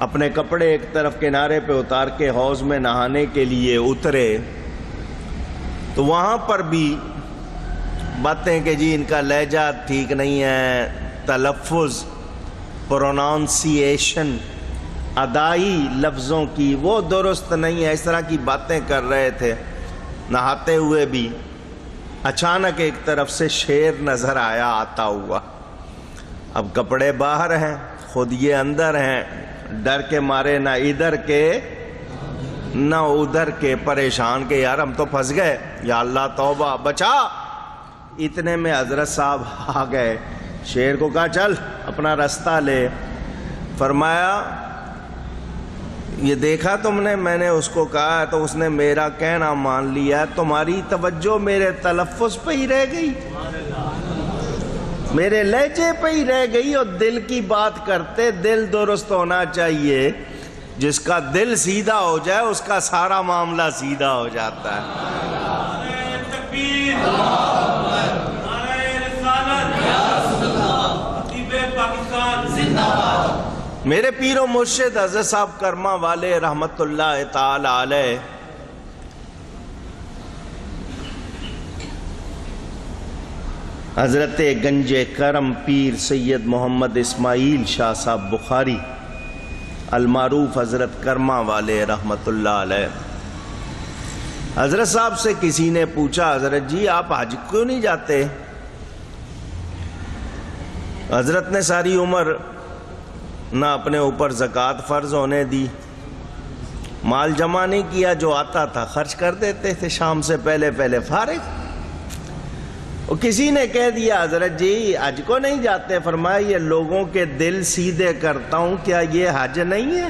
اپنے کپڑے ایک طرف کنارے پہ اتار کے حوض میں نہانے کے لیے اترے تو وہاں پر بھی باتیں کہ جی ان کا لہجہ ٹھیک نہیں ہے، تلفظ، پرونانسیشن، ادائی لفظوں کی وہ درست نہیں ہے، اس طرح کی باتیں کر رہے تھے۔ نہاتے ہوئے بھی اچانک ایک طرف سے شیر نظر آیا آتا ہوا۔ اب کپڑے باہر ہیں، خود یہ اندر ہیں، ڈر کے مارے نہ ادھر کے نہ ادھر کے، پریشان کہ یار ہم تو پھنس گئے، یا اللہ توبہ بچا۔ اتنے میں حضرت صاحب آ گئے، شیر کو کہا چل اپنا راستہ لے۔ فرمایا یہ دیکھا تم نے، میں نے اس کو کہا تو اس نے میرا کہنا مان لیا، تمہاری توجہ میرے تلفظ پہ ہی رہ گئی، میرے لہجے پہ ہی رہ گئی، اور دل کی بات کرتے دل درست ہونا چاہیے۔ جس کا دل سیدھا ہو جائے اس کا سارا معاملہ سیدھا ہو جاتا ہے۔ میرے پیر و مرشد حضرت صاحب کرما والے رحمت اللہ تعالی علیہ حضرت گنج کرم پیر سید محمد اسماعیل شاہ صاحب بخاری المعروف حضرت کرما والے رحمت اللہ علیہ، حضرت صاحب سے کسی نے پوچھا حضرت جی آپ حج کیوں نہیں جاتے؟ حضرت نے ساری عمر نہ اپنے اوپر زکوٰۃ فرض ہونے دی، مال جمع نہیں کیا، جو آتا تھا خرچ کر دیتے تھے شام سے پہلے پہلے فارغ۔ اور کسی نے کہہ دیا حضرت جی حج کو نہیں جاتے؟ فرمایا یہ لوگوں کے دل سیدھے کرتا ہوں، کیا یہ حج نہیں ہے؟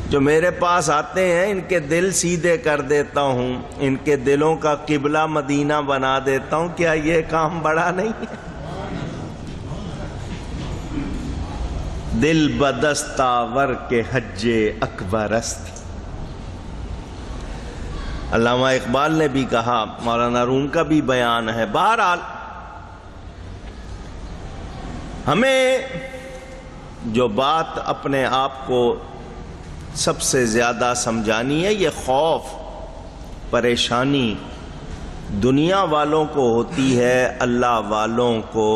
جو میرے پاس آتے ہیں ان کے دل سیدھے کر دیتا ہوں، ان کے دلوں کا قبلہ مدینہ بنا دیتا ہوں، کیا یہ کام بڑا نہیں ہے؟ دل بدستاور کے حج اکبر است۔ علامہ اقبال نے بھی کہا، مولانا روم کا بھی بیان ہے۔ بہرحال ہمیں جو بات اپنے آپ کو سب سے زیادہ سمجھانی ہے، یہ خوف پریشانی دنیا والوں کو ہوتی ہے، اللہ والوں کو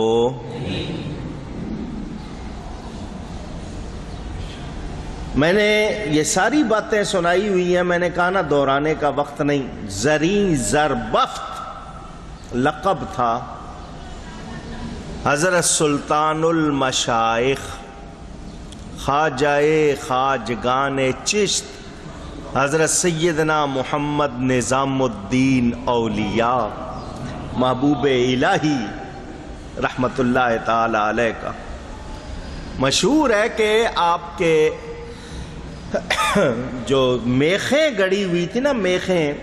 میں نے یہ ساری باتیں سنائی ہوئی ہیں، میں نے کہا نا دہرانے کا وقت نہیں۔ زریں زربفت لقب تھا حضرت سلطان المشائخ خواجہ خواجگان چشت حضرت سیدنا محمد نظام الدین اولیاء محبوب الہی رحمت اللہ تعالی علیہ کا۔ مشہور ہے کہ آپ کے جو میخیں گڑی ہوئی تھی نا، میخیں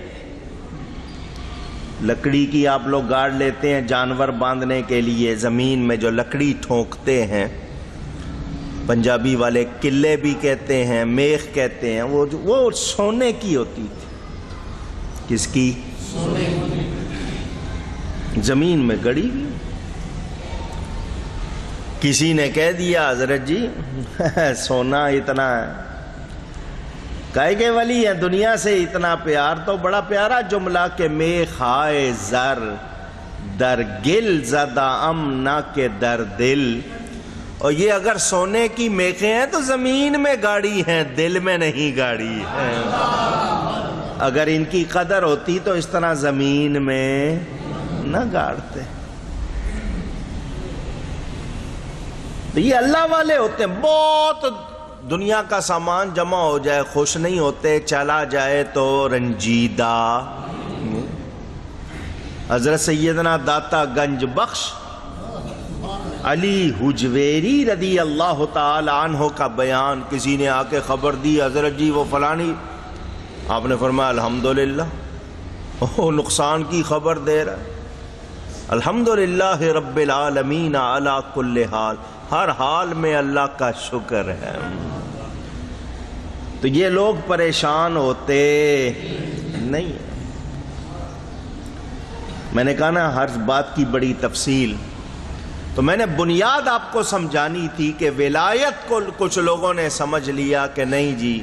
لکڑی کی آپ لوگ گاڑ لیتے ہیں جانور باندھنے کے لیے، زمین میں جو لکڑی ٹھونکتے ہیں، پنجابی والے قلے بھی کہتے ہیں، میخ کہتے ہیں، وہ سونے کی ہوتی تھی۔ کس کی؟ زمین میں گڑی ہوئی۔ کسی نے کہہ دیا حضرت جی سونا اتنا ہے، کہے کہ ولی ہے دنیا سے اتنا پیار، تو بڑا پیارا جملہ کہ میخائے زر در گل زدہ ام نہ کہ در دل۔ اور یہ اگر سونے کی میخیں ہیں تو زمین میں گاڑی ہیں، دل میں نہیں گاڑی ہے۔ اگر ان کی قدر ہوتی تو اس طرح زمین میں نہ گاڑتے۔ تو یہ اللہ والے ہوتے ہیں، بہت دنیا کا سامان جمع ہو جائے خوش نہیں ہوتے، چلا جائے تو رنجیدہ۔ حضرت سیدنا داتا گنج بخش علی حجویری رضی اللہ تعالی عنہ کا بیان، کسی نے آ کے خبر دی حضرت جی وہ فلانی، آپ نے فرمایا الحمدللہ، وہ نقصان کی خبر دے رہا ہے۔ الحمدللہ رب العالمین علی کل حال، ہر حال میں اللہ کا شکر ہے۔ تو یہ لوگ پریشان ہوتے نہیں۔ میں نے کہا نا ہر بات کی بڑی تفصیل۔ تو میں نے بنیاد آپ کو سمجھانی تھی کہ ولایت کو کچھ لوگوں نے سمجھ لیا کہ نہیں جی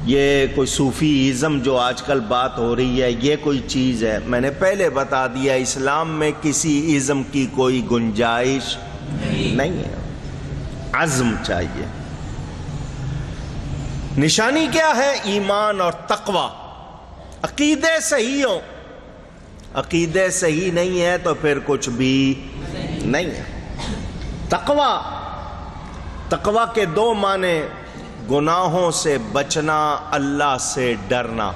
یہ کوئی صوفی ازم جو آج کل بات ہو رہی ہے یہ کوئی چیز ہے. میں نے پہلے بتا دیا اسلام میں کسی ازم کی کوئی گنجائش نہیں ہے. عزم چاہیے. نشانی کیا ہے؟ ایمان اور تقوی. عقیدے صحیح ہوں. عقیدے صحیح نہیں ہے تو پھر کچھ بھی نہیں ہے. تقوی کے دو معنی: گناہوں سے بچنا، اللہ سے ڈرنا،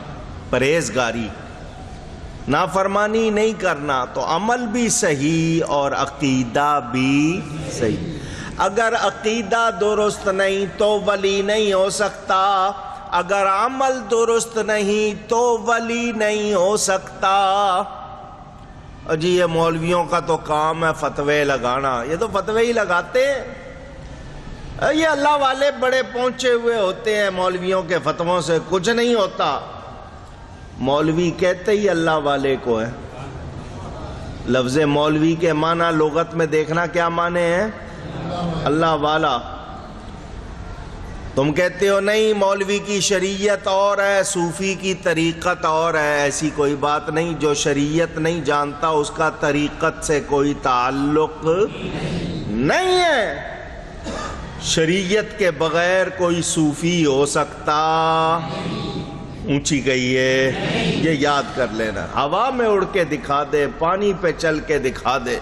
پرہیزگاری، نافرمانی نہیں کرنا. تو عمل بھی صحیح اور عقیدہ بھی صحیح. اگر عقیدہ درست نہیں تو ولی نہیں ہو سکتا. اگر عمل درست نہیں تو ولی نہیں ہو سکتا. جی یہ مولویوں کا تو کام ہے فتوے لگانا. یہ تو فتوے ہی لگاتے ہیں. یہ اللہ والے بڑے پہنچے ہوئے ہوتے ہیں. مولویوں کے فتووں سے کچھ نہیں ہوتا. مولوی کہتے ہی اللہ والے کو ہے. لفظ مولوی کے معنی لغت میں دیکھنا کیا معنی ہے؟ اللہ والا. تم کہتے ہو نہیں مولوی کی شریعت اور ہے، صوفی کی طریقت اور ہے. ایسی کوئی بات نہیں. جو شریعت نہیں جانتا اس کا طریقت سے کوئی تعلق نہیں ہے. شریعت کے بغیر کوئی صوفی ہو سکتا؟ اونچی گئی ہے، یہ یاد کر لینا. ہوا میں اڑ کے دکھا دے، پانی پہ چل کے دکھا دے،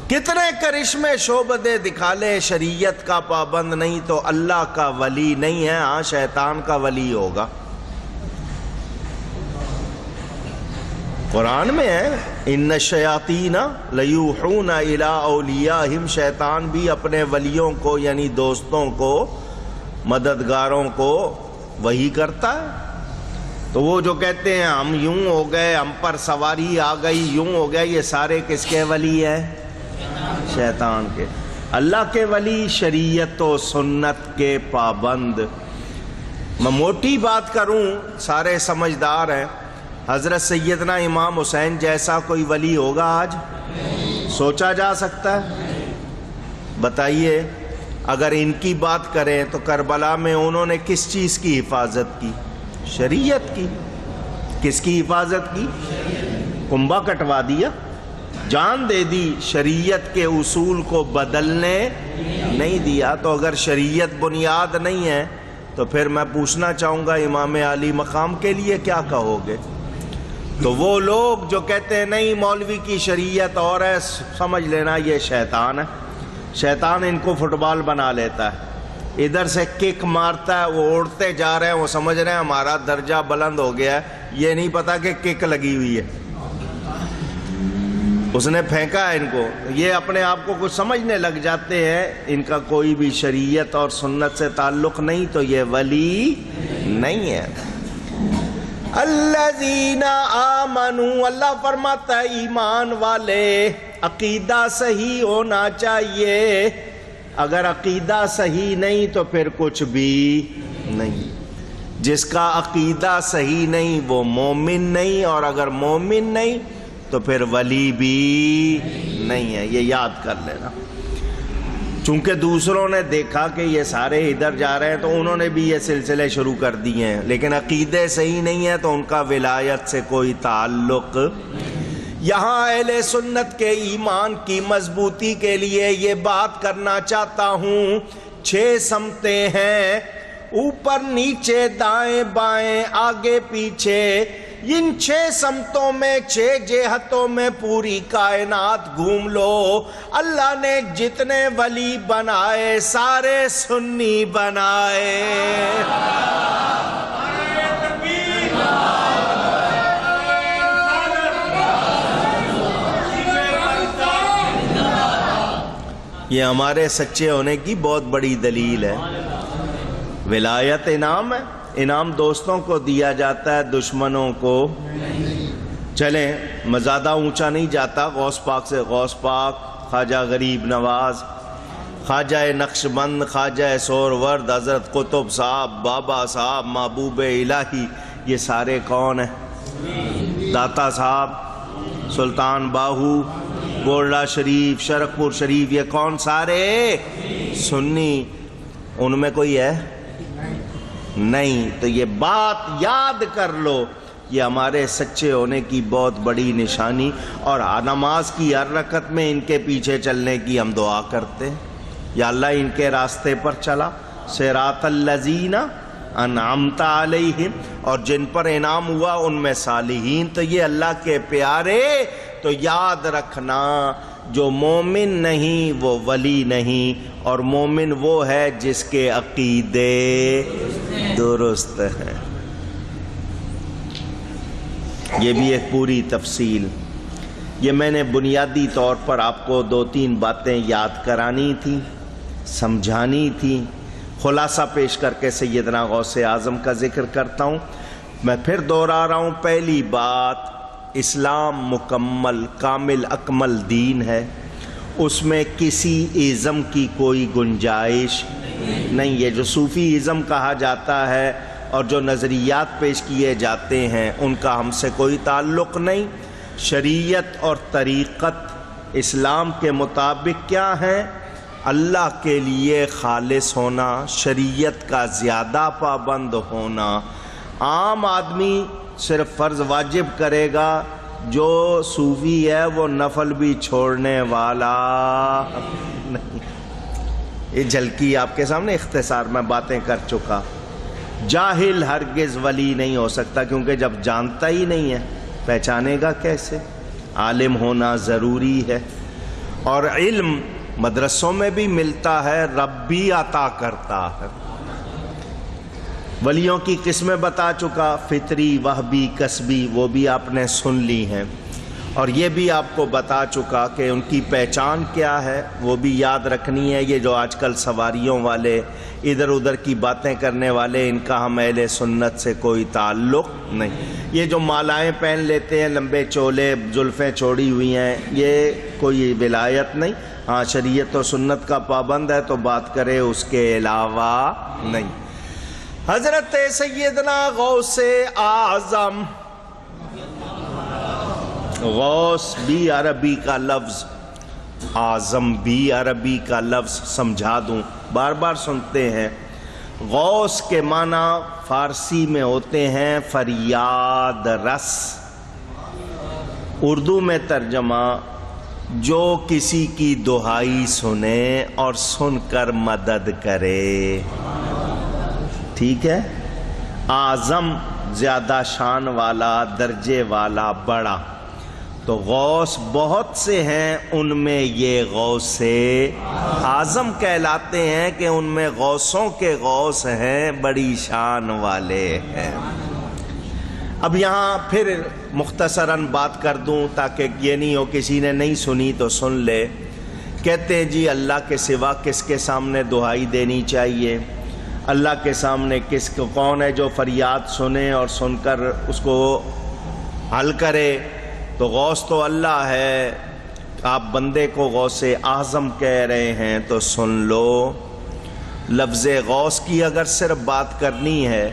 کتنے کرشمے شعبدے دکھا لے، شریعت کا پابند نہیں تو اللہ کا ولی نہیں ہے. ہاں شیطان کا ولی ہوگا. قرآن میں ہے ان الشیاطین لیوحون الی اولیاءہم. شیطان بھی اپنے ولیوں کو یعنی دوستوں کو، مددگاروں کو وحی کرتا ہے. تو وہ جو کہتے ہیں ہم یوں ہو گئے، ہم پر سواری آ گئی، یوں ہو گیا، یہ سارے کس کے ولی ہیں؟ شیطان کے. اللہ کے ولی شریعت و سنت کے پابند. میں موٹی بات کروں، سارے سمجھدار ہیں. حضرت سیدنا امام حسین جیسا کوئی ولی ہوگا آج؟ سوچا جا سکتا ہے؟ بتائیے. اگر ان کی بات کریں تو کربلا میں انہوں نے کس چیز کی حفاظت کی؟ شریعت کی. کس کی حفاظت کی؟ کنبہ کٹوا دیا، جان دے دی، شریعت کے اصول کو بدلنے نہیں دیا. تو اگر شریعت بنیاد نہیں ہے تو پھر میں پوچھنا چاہوں گا امام علی مقام کے لیے کیا کہو گے؟ تو وہ لوگ جو کہتے ہیں نہیں مولوی کی شریعت اور ہے، سمجھ لینا یہ شیطان ہے. شیطان ان کو فٹ بال بنا لیتا ہے. ادھر سے کک مارتا ہے، وہ اڑتے جا رہے ہیں، وہ سمجھ رہے ہیں ہمارا درجہ بلند ہو گیا ہے. یہ نہیں پتا کہ کک لگی ہوئی ہے، اس نے پھینکا ہے ان کو. یہ اپنے آپ کو کچھ سمجھنے لگ جاتے ہیں. ان کا کوئی بھی شریعت اور سنت سے تعلق نہیں تو یہ ولی نہیں ہے. الذین آمنوا، اللہ فرماتا ہے ایمان والے. عقیدہ صحیح ہونا چاہیے. اگر عقیدہ صحیح نہیں تو پھر کچھ بھی نہیں. جس کا عقیدہ صحیح نہیں وہ مومن نہیں، اور اگر مومن نہیں تو پھر ولی بھی نہیں ہے. یہ یاد کر لینا. چونکہ دوسروں نے دیکھا کہ یہ سارے ادھر جا رہے ہیں تو انہوں نے بھی یہ سلسلے شروع کر دیے ہیں، لیکن عقیدے صحیح نہیں ہے تو ان کا ولایت سے کوئی تعلق. یہاں اہل سنت کے ایمان کی مضبوطی کے لیے یہ بات کرنا چاہتا ہوں. 6 سمتیں ہیں، اوپر نیچے دائیں بائیں آگے پیچھے. ان 6 سمتوں میں 6 جہتوں میں پوری کائنات گھوم لو. اللہ نے جتنے ولی بنائے سارے سنی بنائے. یہ ہمارے سچے ہونے کی بہت بڑی دلیل ہے. ولایت انعام ہے. انعام دوستوں کو دیا جاتا ہے، دشمنوں کو. چلیں میں زیادہ اونچا نہیں جاتا. غوث پاک سے غوث پاک، خواجہ غریب نواز، خواجہ نقشبند، خواجہ سورورد، حضرت قطب صاحب، بابا صاحب، محبوب الہی، یہ سارے کون ہیں؟ داتا صاحب، سلطان باہو، گولڈا شریف، شرقپور شریف، یہ کون سارے سنی، ان میں کوئی ہے نہیں. تو یہ بات یاد کر لو، یہ ہمارے سچے ہونے کی بہت بڑی نشانی. اور نماز کی ہر رکعت میں ان کے پیچھے چلنے کی ہم دعا کرتے ہیں، یا اللہ ان کے راستے پر چلا، صراط الذین انعمت علیہم، اور جن پر انعام ہوا ان میں صالحین. تو یہ اللہ کے پیارے، تو یاد رکھنا جو مومن نہیں وہ ولی نہیں، اور مومن وہ ہے جس کے عقیدے درست ہیں. یہ بھی ایک پوری تفصیل. یہ میں نے بنیادی طور پر آپ کو 2-3 باتیں یاد کرانی تھی، سمجھانی تھی. خلاصہ پیش کر کے سیدنا غوث اعظم کا ذکر کرتا ہوں. میں پھر دوہرا رہا ہوں، پہلی بات، اسلام مکمل کامل اکمل دین ہے، اس میں کسی ازم کی کوئی گنجائش نہیں. یہ جو صوفی ازم کہا جاتا ہے اور جو نظریات پیش کیے جاتے ہیں ان کا ہم سے کوئی تعلق نہیں. شریعت اور طریقت اسلام کے مطابق کیا ہے؟ اللہ کے لیے خالص ہونا، شریعت کا زیادہ پابند ہونا. عام آدمی صرف فرض واجب کرے گا، جو صوفی ہے وہ نفل بھی چھوڑنے والا نہیں. یہ جھلکی آپ کے سامنے اختصار میں باتیں کر چکا. جاہل ہرگز ولی نہیں ہو سکتا، کیونکہ جب جانتا ہی نہیں ہے پہچانے گا کیسے؟ عالم ہونا ضروری ہے. اور علم مدرسوں میں بھی ملتا ہے، رب بھی عطا کرتا ہے. ولیوں کی قسمیں بتا چکا، فطری، وہبی، کسبی، وہ بھی آپ نے سن لی ہیں. اور یہ بھی آپ کو بتا چکا کہ ان کی پہچان کیا ہے، وہ بھی یاد رکھنی ہے. یہ جو آج کل سواریوں والے، ادھر ادھر کی باتیں کرنے والے، ان کا ہم اہل سنت سے کوئی تعلق نہیں. یہ جو مالائیں پہن لیتے ہیں، لمبے چولے، زلفیں چھوڑی ہوئی ہیں، یہ کوئی ولایت نہیں. ہاں شریعت و سنت کا پابند ہے تو بات کرے، اس کے علاوہ نہیں. حضرت سیدنا غوث اعظم، غوث بھی عربی کا لفظ، اعظم بھی عربی کا لفظ. سمجھا دوں، بار بار سنتے ہیں. غوث کے معنی فارسی میں ہوتے ہیں فریاد رس، اردو میں ترجمہ جو کسی کی دہائی سنے اور سن کر مدد کرے. ٹھیک ہے. اعظم زیادہ شان والا، درجے والا، بڑا. تو غوث بہت سے ہیں، ان میں یہ غوث اعظم کہلاتے ہیں کہ ان میں غوثوں کے غوث ہیں، بڑی شان والے ہیں. اب یہاں پھر مختصراً بات کر دوں تاکہ یہ نہیں ہو کسی نے نہیں سنی تو سن لے. کہتے ہیں جی اللہ کے سوا کس کے سامنے دہائی دینی چاہیے؟ اللہ کے سامنے کون ہے جو فریاد سنے اور سن کر اس کو حل کرے؟ تو غوث تو اللہ ہے. آپ بندے کو غوث اعظم کہہ رہے ہیں تو سن لو. لفظ غوث کی اگر صرف بات کرنی ہے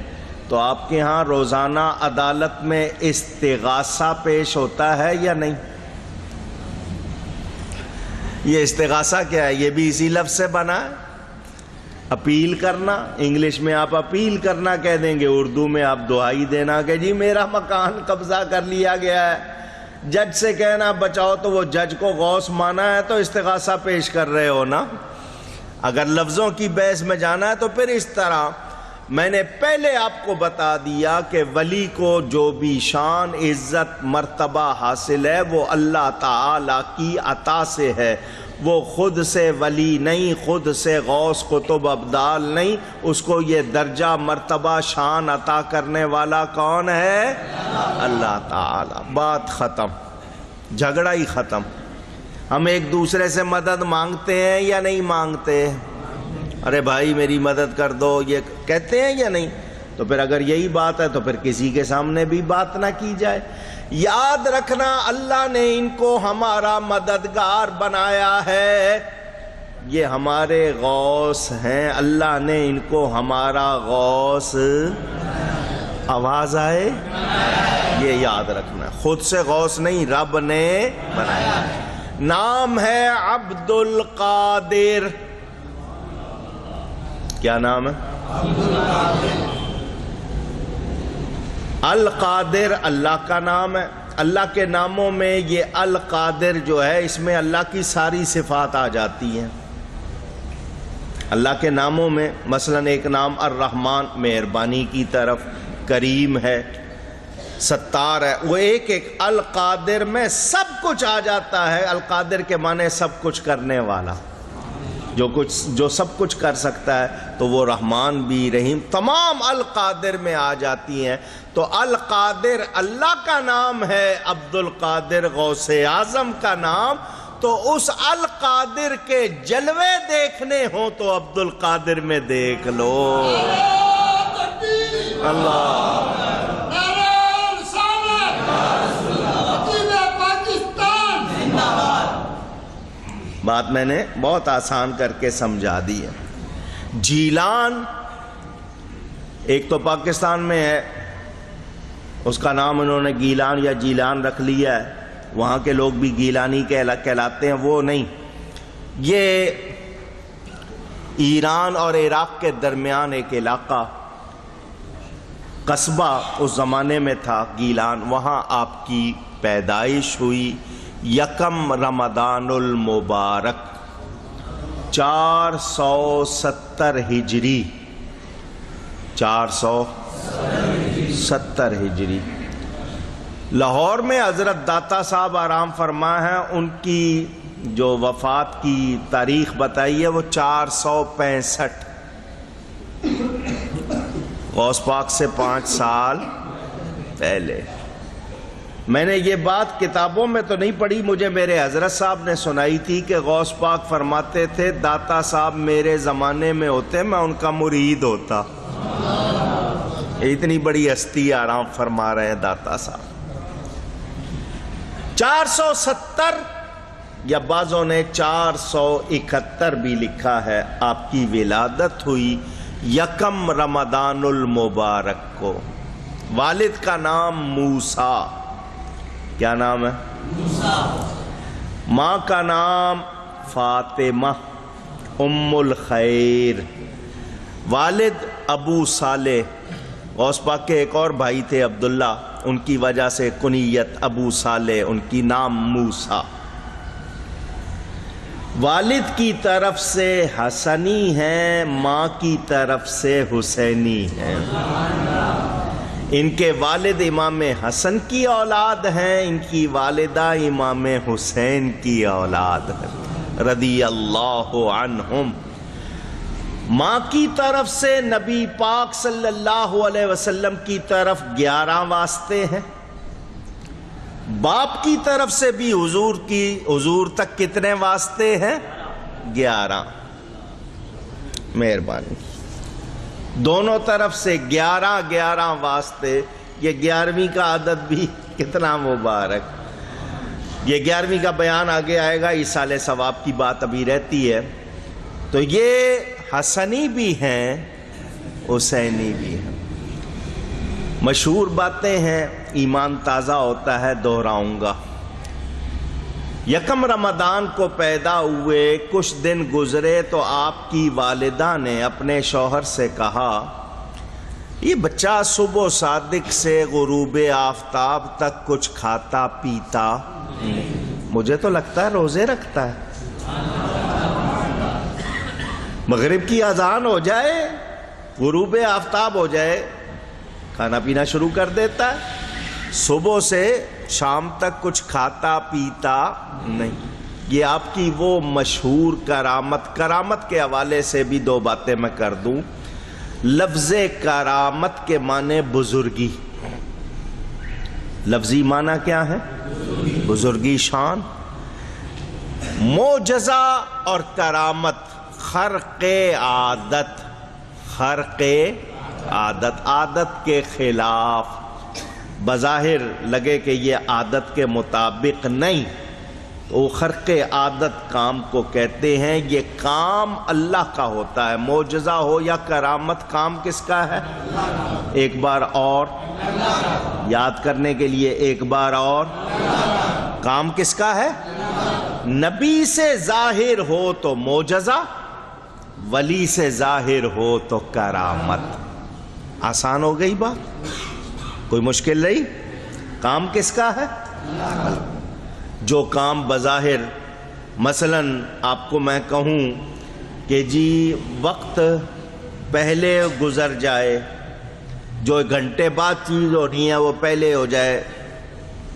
تو آپ کے ہاں روزانہ عدالت میں استغاثہ پیش ہوتا ہے یا نہیں؟ یہ استغاثہ کیا ہے؟ یہ بھی اسی لفظ سے بنا ہے. اپیل کرنا، انگلش میں آپ اپیل کرنا کہہ دیں گے، اردو میں آپ دعائی دینا کہ جی میرا مکان قبضہ کر لیا گیا ہے. جج سے کہنا بچاؤ تو وہ جج کو غوث مانا ہے تو استغاثہ پیش کر رہے ہو نا. اگر لفظوں کی بحث میں جانا ہے تو پھر اس طرح. میں نے پہلے آپ کو بتا دیا کہ ولی کو جو بھی شان، عزت، مرتبہ حاصل ہے وہ اللہ تعالی کی عطا سے ہے. وہ خود سے ولی نہیں، خود سے غوث قطب ابدال نہیں. اس کو یہ درجہ، مرتبہ، شان عطا کرنے والا کون ہے؟ اللہ تعالی. بات ختم، جھگڑا ہی ختم. ہم ایک دوسرے سے مدد مانگتے ہیں یا نہیں مانگتے؟ ارے بھائی میری مدد کر دو، یہ کہتے ہیں یا نہیں؟ تو پھر اگر یہی بات ہے تو پھر کسی کے سامنے بھی بات نہ کی جائے. یاد رکھنا اللہ نے ان کو ہمارا مددگار بنایا ہے. یہ ہمارے غوث ہیں، اللہ نے ان کو ہمارا غوث، آواز آئے، یہ یاد رکھنا. خود سے غوث نہیں، رب نے بنایا. نام ہے عبد القادر. کیا نام ہے؟ القادر اللہ کا نام ہے. اللہ کے ناموں میں یہ القادر جو ہے اس میں اللہ کی ساری صفات آ جاتی ہیں. اللہ کے ناموں میں مثلا ایک نام الرحمن مہربانی کی طرف، کریم ہے، ستار ہے. وہ ایک ایک القادر میں سب کچھ آ جاتا ہے. القادر کے معنی سب کچھ کرنے والا، جو سب کچھ کر سکتا ہے. تو وہ رحمان بھی، رحیم، تمام القادر میں آ جاتی ہیں. تو القادر اللہ کا نام ہے، عبد القادر غوث اعظم کا نام. تو اس القادر کے جلوے دیکھنے ہوں تو عبد القادر میں دیکھ لو. اللہ بات میں نے بہت آسان کر کے سمجھا دی ہے. جیلان ایک تو پاکستان میں ہے، اس کا نام انہوں نے گیلان یا جیلان رکھ لیا ہے. وہاں کے لوگ بھی گیلانی کہلاتے ہیں. وہ نہیں، یہ ایران اور عراق کے درمیان ایک علاقہ، قصبہ اس زمانے میں تھا گیلان. وہاں آپ کی پیدائش ہوئی 1 رمضان المبارک 470 ہجری. 470 ہجری. لاہور میں حضرت داتا صاحب آرام فرما ہیں، ان کی جو وفات کی تاریخ بتائی ہے وہ 465. غوث پاک سے 5 سال پہلے. میں نے یہ بات کتابوں میں تو نہیں پڑھی، مجھے میرے حضرت صاحب نے سنائی تھی کہ غوث پاک فرماتے تھے داتا صاحب میرے زمانے میں ہوتے میں ان کا مرید ہوتا. اتنی بڑی ہستی آرام فرما رہے ہیں داتا صاحب. 470 یا بعضوں نے 471 بھی لکھا ہے آپ کی ولادت ہوئی 1 رمضان المبارک کو. والد کا نام موسیٰ. کیا نام ہے؟ موسیٰ. ماں کا نام فاطمہ ام الخیر. والد ابو صالح. غوث پاک کے ایک اور بھائی تھے عبداللہ، ان کی وجہ سے کنیت ابو صالح، ان کی نام موسیٰ. والد کی طرف سے حسنی ہیں، ماں کی طرف سے حسینی ہیں. ان کے والد امام حسن کی اولاد ہیں، ان کی والدہ امام حسین کی اولاد ہے رضی اللہ عنہم. ماں کی طرف سے نبی پاک صلی اللہ علیہ وسلم کی طرف 11 واسطے ہیں. باپ کی طرف سے بھی حضور تک کتنے واسطے ہیں؟ 11. مہربانی. دونوں طرف سے 11 واسطے. یہ 11ویں کا عدد بھی کتنا مبارک. یہ 11ویں کا بیان آگے آئے گا، ایصال ثواب کی بات ابھی رہتی ہے. تو یہ حسنی بھی ہیں، حسینی بھی ہیں. مشہور باتیں ہیں، ایمان تازہ ہوتا ہے، دہراؤں گا. 1 رمضان کو پیدا ہوئے، کچھ دن گزرے تو آپ کی والدہ نے اپنے شوہر سے کہا یہ بچہ صبح صادق سے غروب آفتاب تک کچھ کھاتا پیتا، مجھے تو لگتا ہے روزے رکھتا ہے. مغرب کی اذان ہو جائے، غروب آفتاب ہو جائے، کھانا پینا شروع کر دیتا ہے. صبح سے شام تک کچھ کھاتا پیتا نہیں. یہ آپ کی وہ مشہور کرامت کے حوالے سے بھی 2 باتیں میں کر دوں. لفظ کرامت کے معنی بزرگی. لفظی معنی کیا ہے؟ بزرگی، شان. معجزہ اور کرامت خرق عادت کے خلاف. بظاہر لگے کہ یہ عادت کے مطابق نہیں، وہ خرق عادت کام کو کہتے ہیں. یہ کام اللہ کا ہوتا ہے. معجزہ ہو یا کرامت، کام کس کا ہے؟ ایک بار اور یاد کرنے کے لیے، ایک بار اور، کام کس کا ہے؟ نبی سے ظاہر ہو تو معجزہ، ولی سے ظاہر ہو تو کرامت۔ آسان ہو گئی بات، کوئی مشکل نہیں۔ کام کس کا ہے؟ جو کام بظاہر، مثلا آپ کو میں کہوں کہ جی وقت پہلے گزر جائے، جو گھنٹے بعد چیز ہونی ہے وہ پہلے ہو جائے،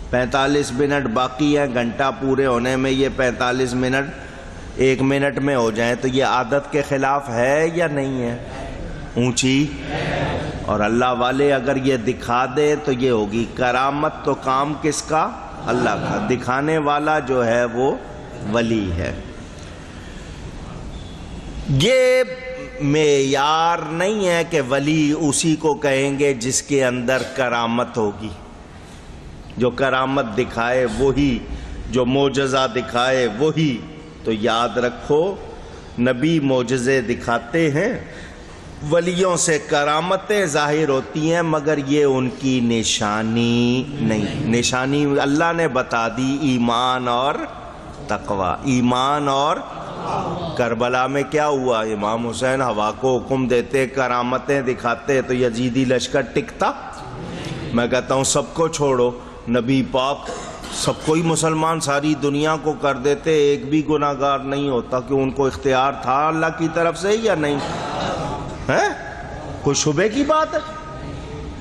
45 منٹ باقی ہے گھنٹہ پورے ہونے میں، یہ 45 منٹ 1 منٹ میں ہو جائیں، تو یہ عادت کے خلاف ہے یا نہیں ہے؟ اونچی۔ اور اللہ والے اگر یہ دکھا دے تو یہ ہوگی کرامت۔ تو کام کس کا؟ اللہ کا۔ دکھانے والا جو ہے وہ ولی ہے۔ یہ معیار نہیں ہے کہ ولی اسی کو کہیں گے جس کے اندر کرامت ہوگی، جو کرامت دکھائے وہی، جو معجزہ دکھائے وہی۔ تو یاد رکھو نبی معجزے دکھاتے ہیں، ولیوں سے کرامتیں ظاہر ہوتی ہیں، مگر یہ ان کی نشانی نہیں۔ نشانی اللہ نے بتا دی، ایمان اور تقوی۔ ایمان اور کربلا میں کیا ہوا؟ امام حسین ہوا کو حکم دیتے، کرامتیں دکھاتے تو یزیدی لشکر ٹکتا؟ میں کہتا ہوں سب کو چھوڑو، نبی پاک سب کو ہی مسلمان ساری دنیا کو کر دیتے، ایک بھی گناہ گار نہیں ہوتا، کہ ان کو اختیار تھا اللہ کی طرف سے یا نہیں ہے؟ کوئی شبے کی بات ہے؟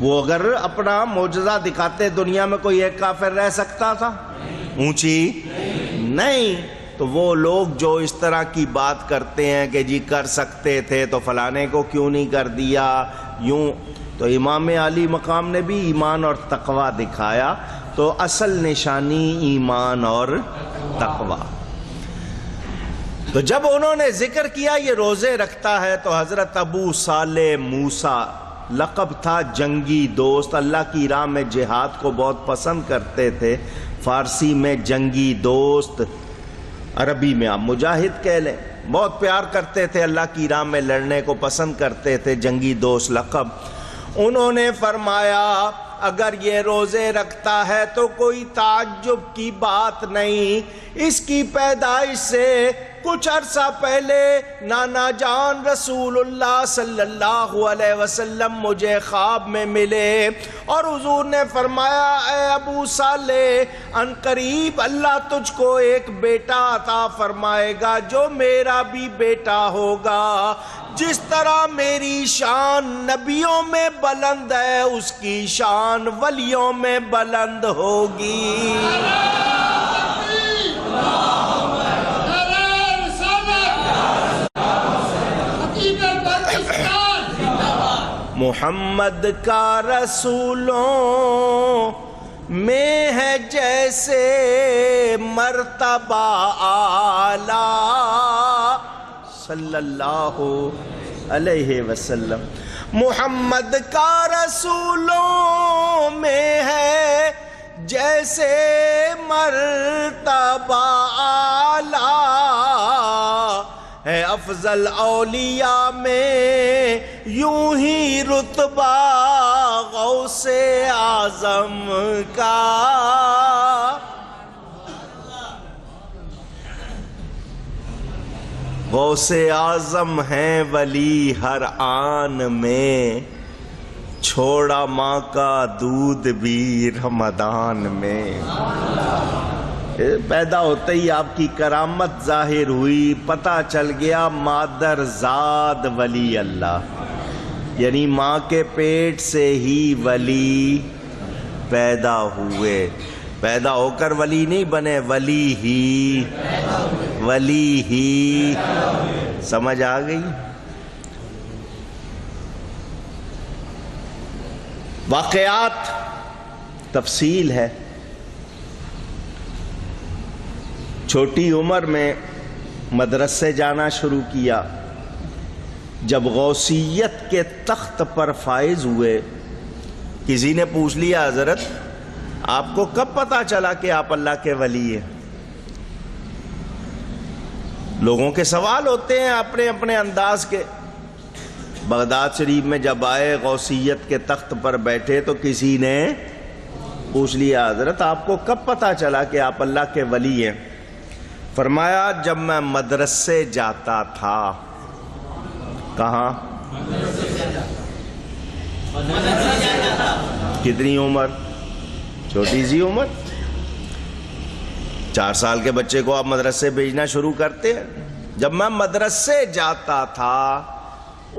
وہ اگر اپنا معجزہ دکھاتے دنیا میں کوئی ایک کافر رہ سکتا تھا؟ اونچی نہیں۔ تو وہ لوگ جو اس طرح کی بات کرتے ہیں کہ جی کر سکتے تھے تو فلانے کو کیوں نہیں کر دیا، یوں، تو امام علی مقام نے بھی ایمان اور تقوی دکھایا۔ تو اصل نشانی ایمان اور تقوی۔ تو جب انہوں نے ذکر کیا یہ روزے رکھتا ہے، تو حضرت ابو صالح موسیٰ، لقب تھا جنگی دوست، اللہ کی راہ میں جہاد کو بہت پسند کرتے تھے، فارسی میں جنگی دوست، عربی میں آپ مجاہد کہہ لیں، بہت پیار کرتے تھے، اللہ کی راہ میں لڑنے کو پسند کرتے تھے، جنگی دوست لقب۔ انہوں نے فرمایا اگر یہ روزے رکھتا ہے تو کوئی تعجب کی بات نہیں، اس کی پیدائش سے کچھ عرصہ پہلے نانا جان رسول اللہ صلی اللہ علیہ وسلم مجھے خواب میں ملے، اور حضور نے فرمایا اے ابو صالح، ان قریب اللہ تجھ کو ایک بیٹا عطا فرمائے گا جو میرا بھی بیٹا ہوگا، جس طرح میری شان نبیوں میں بلند ہے اس کی شان ولیوں میں بلند ہوگی۔ محمد کا رسولوں میں ہے جیسے مرتبہ اعلیٰ صلی اللہ علیہ وسلم، محمد کا رسولوں میں ہے جیسے مرتبہ اعلیٰ، ہے افضل اولیاء میں یوں ہی رتبہ غوث اعظم کا، غوث اعظم ہیں ولی ہر آن میں، چھوڑا ماں کا دودھ بھی رمضان میں۔ پیدا ہوتے ہی آپ کی کرامت ظاہر ہوئی، پتہ چل گیا مادر زاد ولی اللہ، یعنی ماں کے پیٹ سے ہی ولی پیدا ہوئے، پیدا ہو کر ولی نہیں بنے، ولی ہی، ولی ہی، سمجھ آ گئی؟ واقعات تفصیل ہے۔ چھوٹی عمر میں مدرسے جانا شروع کیا، جب غوثیت کے تخت پر فائز ہوئے، کسی نے پوچھ لیا حضرت آپ کو کب پتا چلا کہ آپ اللہ کے ولی ہیں؟ لوگوں کے سوال ہوتے ہیں اپنے اپنے انداز کے۔ بغداد شریف میں جب آئے غوثیت کے تخت پر بیٹھے تو کسی نے پوچھ لیا حضرت آپ کو کب پتا چلا کہ آپ اللہ کے ولی ہیں؟ فرمایا جب میں مدرسے جاتا تھا. کہاں؟ کتنی عمر؟ چھوٹی سی عمر. 4 سال کے بچے کو آپ مدرسے بھیجنا شروع کرتے ہیں. جب میں مدرسے جاتا تھا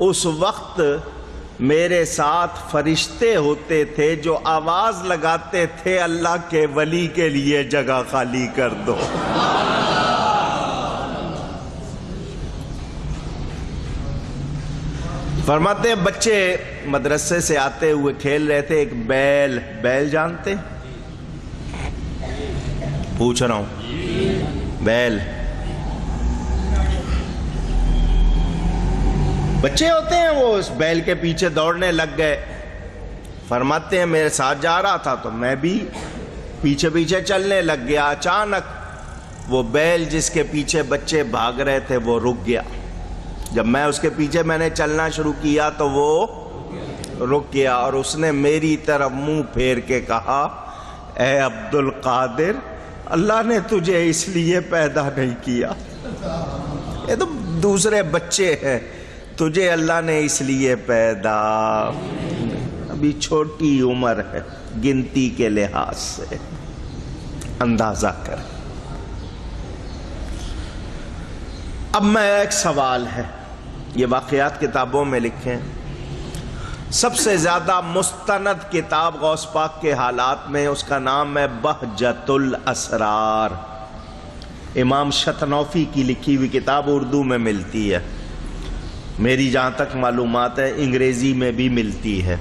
اس وقت میرے ساتھ فرشتے ہوتے تھے جو آواز لگاتے تھے اللہ کے ولی کے لیے جگہ خالی کر دو. فرماتے ہیں بچے مدرسے سے آتے ہوئے کھیل رہے تھے. ایک بیل جانتے؟ پوچھ رہا ہوں. بیل بچے ہوتے ہیں وہ اس بیل کے پیچھے دوڑنے لگ گئے. فرماتے ہیں میرے ساتھ جا رہا تھا تو میں بھی پیچھے پیچھے چلنے لگ گیا. اچانک وہ بیل جس کے پیچھے بچے بھاگ رہے تھے وہ رک گیا. جب میں اس کے پیچھے میں نے چلنا شروع کیا تو وہ رک گیا اور اس نے میری طرف منہ پھیر کے کہا اے عبد القادر اللہ نے تجھے اس لیے پیدا نہیں کیا. یہ تو دوسرے بچے ہیں, تجھے اللہ نے اس لیے پیدا, ابھی چھوٹی عمر ہے گنتی کے لحاظ سے, اندازہ کر. اب میں ایک سوال ہے, یہ واقعات کتابوں میں لکھیں. سب سے زیادہ مستند کتاب غوث پاک کے حالات میں اس کا نام ہے بہجت الاسرار. امام شتنوفی کی لکھی ہوئی کتاب اردو میں ملتی ہے, میری جہاں تک معلومات ہے انگریزی میں بھی ملتی ہے.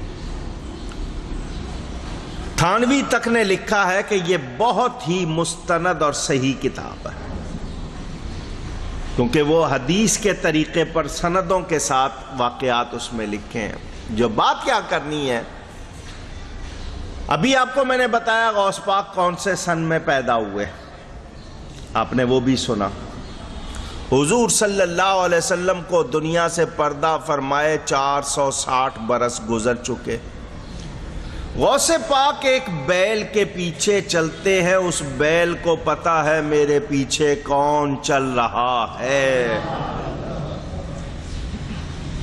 تھانوی تک نے لکھا ہے کہ یہ بہت ہی مستند اور صحیح کتاب ہے, کیونکہ وہ حدیث کے طریقے پر سندوں کے ساتھ واقعات اس میں لکھے ہیں. جو بات کیا کرنی ہے, ابھی آپ کو میں نے بتایا غوث پاک کون سے سن میں پیدا ہوئے, آپ نے وہ بھی سنا. حضور صلی اللہ علیہ وسلم کو دنیا سے پردہ فرمائے 460 برس گزر چکے. غوث پاک ایک بیل کے پیچھے چلتے ہیں, اس بیل کو پتا ہے میرے پیچھے کون چل رہا ہے.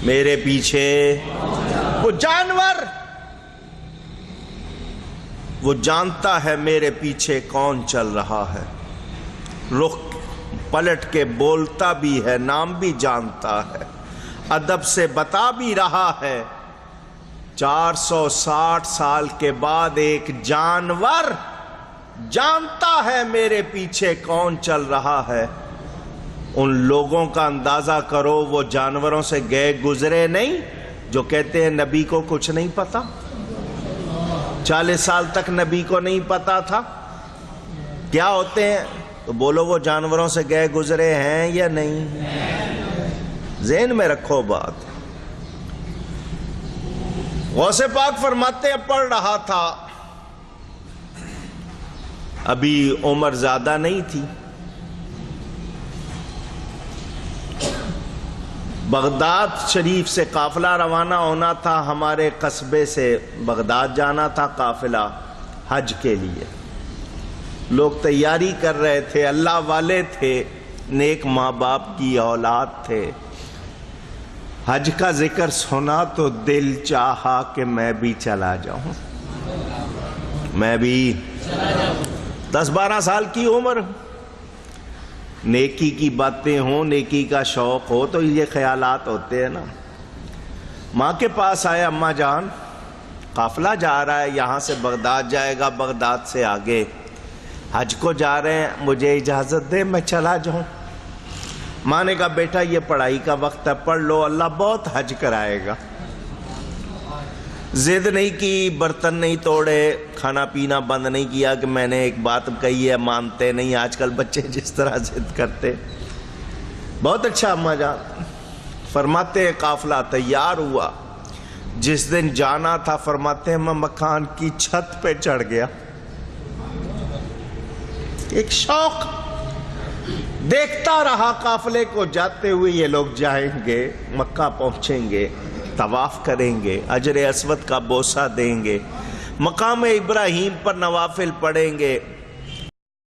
میرے پیچھے وہ جانور, وہ جانتا ہے میرے پیچھے کون چل رہا ہے. رخ پلٹ کے بولتا بھی ہے, نام بھی جانتا ہے, ادب سے بتا بھی رہا ہے. 460 سال کے بعد ایک جانور جانتا ہے میرے پیچھے کون چل رہا ہے. ان لوگوں کا اندازہ کرو, وہ جانوروں سے گئے گزرے نہیں جو کہتے ہیں نبی کو کچھ نہیں پتا. 40 سال تک نبی کو نہیں پتا تھا کیا ہوتے ہیں, تو بولو وہ جانوروں سے گئے گزرے ہیں یا نہیں؟ ذہن میں رکھو بات. غوث پاک فرماتے ہیں پڑھ رہا تھا, ابھی عمر زیادہ نہیں تھی. بغداد شریف سے قافلہ روانہ ہونا تھا, ہمارے قصبے سے بغداد جانا تھا قافلہ حج کے لیے. لوگ تیاری کر رہے تھے, اللہ والے تھے, نیک ماں باپ کی اولاد تھے. حج کا ذکر سنا تو دل چاہا کہ میں بھی چلا جاؤں, میں بھی 10-12 سال کی عمر, نیکی کی باتیں ہوں, نیکی کا شوق ہو تو یہ خیالات ہوتے ہیں نا. ماں کے پاس آئے, اماں جان قافلہ جا رہا ہے, یہاں سے بغداد جائے گا, بغداد سے آگے حج کو جا رہے ہیں, مجھے اجازت دے میں چلا جاؤں. ماں نے کہا بیٹا یہ پڑھائی کا وقت ہے, پڑھ لو, اللہ بہت حج کرائے گا. ضد نہیں کی, برتن نہیں توڑے, کھانا پینا بند نہیں کیا کہ میں نے ایک بات کہی ہے مانتے نہیں. آج کل بچے جس طرح ضد کرتے. بہت اچھا اماں جان. فرماتے ہیں قافلہ تیار ہوا, جس دن جانا تھا فرماتے ہیں میں مکان کی چھت پہ چڑھ گیا. ایک شوق, دیکھتا رہا قافلے کو جاتے ہوئے. یہ لوگ جائیں گے, مکہ پہنچیں گے, طواف کریں گے, حجر اسود کا بوسہ دیں گے, مقام ابراہیم پر نوافل پڑھیں گے,